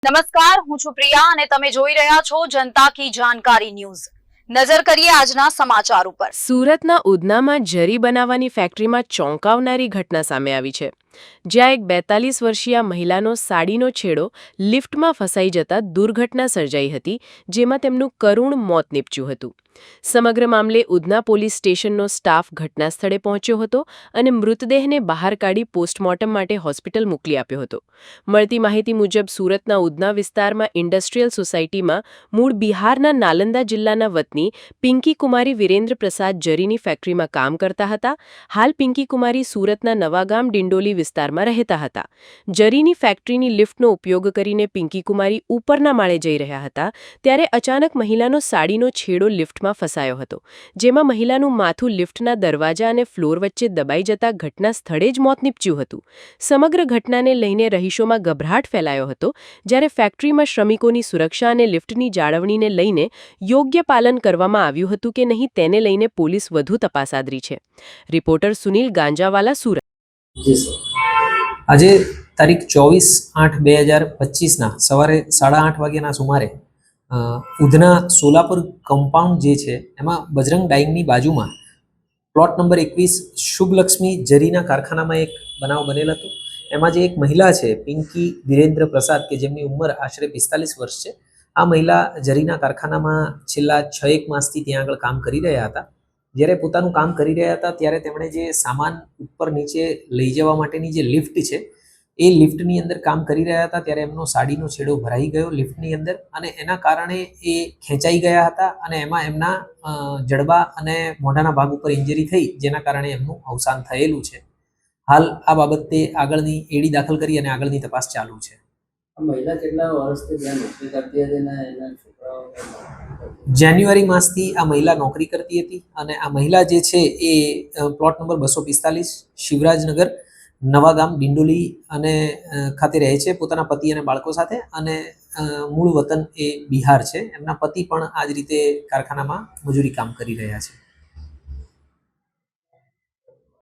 નમસ્કાર, હું છું પ્રિયા અને તમે જોઈ રહ્યા છો જનતા કી જાણકારી ન્યૂઝ। નજર કરીએ આજના સમાચાર ઉપર। સુરતના ઉધનામાં જરી બનાવવાની ફેક્ટરીમાં ચોંકાવનારી ઘટના સામે આવી છે, જ્યાં એક 42 વર્ષીય મહિલાનો સાડીનો છેડો લિફ્ટમાં ફસાઈ જતા દુર્ઘટના સર્જાઈ હતી, જેમાં તેમનું કરુણ મોત નીપજ્યું હતું। સમગ્ર મામલે ઉધના પોલીસ સ્ટેશનનો સ્ટાફ ઘટના સ્થળે પહોંચ્યો હતો અને મૃતદેહને બહાર કાઢી પોસ્ટમોર્ટમ માટે હોસ્પિટલ મોકલી આપ્યો હતો। મળતી માહિતી મુજબ સુરતના ઉધના વિસ્તારમાં ઇન્ડસ્ટ્રીયલ સોસાયટીમાં મૂળ બિહારના નાલંદા જિલ્લાના વતની પિંકી કુમારી વિરેન્દ્ર પ્રસાદ જરીની ફેક્ટરીમાં કામ કરતા હતા। હાલ પિંકી કુમારી સુરતના નવાગામ ડિંડોલી વિસ્તારમાં રહેતા હતા। જરીની ફેક્ટરીની લિફ્ટનો ઉપયોગ કરીને પિંકી કુમારી ઉપરના માળે જઈ રહ્યા હતા, ત્યારે અચાનક મહિલાનો સાડીનો છેડો લિફ્ટમાં ફસાયો હતો, જેમાં મહિલાનું માથું લિફ્ટના દરવાજા અને ફ્લોર વચ્ચે દબાઈ જતા ઘટના સ્થળે જ મોત નીપજ્યું હતું। સમગ્ર ઘટનાને લઈને રહીશોમાં ગભરાટ ફેલાયો હતો, જ્યારે ફેક્ટરીમાં શ્રમિકોની સુરક્ષા અને લિફ્ટની જાળવણીને લઈને યોગ્ય પાલન કરવામાં આવ્યું હતું કે નહીં તેને લઈને પોલીસ વધુ તપાસ આદરી છે। રિપોર્ટર સુનિલ ગાંજાવાલા, સુરત। જી સર, આજે તારીખ 24/8/2025 સવારે 8:30 વાગ્યાના સુમારે ઉધના સોલાપુર કમ્પાઉન્ડ જે છે એમાં બજરંગ ડાઇંગની બાજુમાં પ્લોટ નંબર 21 શુભલક્ષ્મી જરીના કારખાનામાં એક બનાવ બનેલ હતો। એમાં જે એક મહિલા છે પિંકી વિરેન્દ્ર પ્રસાદ કે જેમની ઉંમર આશરે 45 વર્ષ છે, આ મહિલા જરીના કારખાનામાં છેલ્લા 6-1 માસથી ત્યાં આગળ કામ કરી રહ્યા હતા। જ્યારે પોતાનું કામ કરી રહ્યા હતા ત્યારે તેમણે જે સામાન ઉપર નીચે લઈ જવા માટેની જે લિફ્ટ છે એ લિફ્ટની અંદર કામ કરી રહ્યા હતા ત્યારે એમનો સાડીનો છેડો ભરાઈ ગયો લિફ્ટની અંદર અને એના કારણે એ ખેંચાઈ ગયા હતા અને એમાં એમના જડબા અને મોઢાના ભાગ ઉપર ઇન્જરી થઈ, જેના કારણે એમનું અવસાન થયેલું છે। હાલ આ બાબતે આગળની એડી દાખલ કરી અને આગળની તપાસ ચાલુ છે। મહિલા કેટલા વર્ષથી ત્યાં નોકરી કરતી હતી અને એના છોકરાઓ? જાન્યુઆરી માસથી આ મહિલા નોકરી કરતી હતી અને આ મહિલા જે છે એ પ્લોટ નંબર 245 શિવરાજનગર નવાગામ ડિંડોલી અને ખાતે રહે છે પોતાના પતિ અને બાળકો સાથે અને મૂળ વતન એ બિહાર છે। એમના પતિ પણ આ જ રીતે કારખાનામાં મજૂરી કામ કરી રહ્યા છે।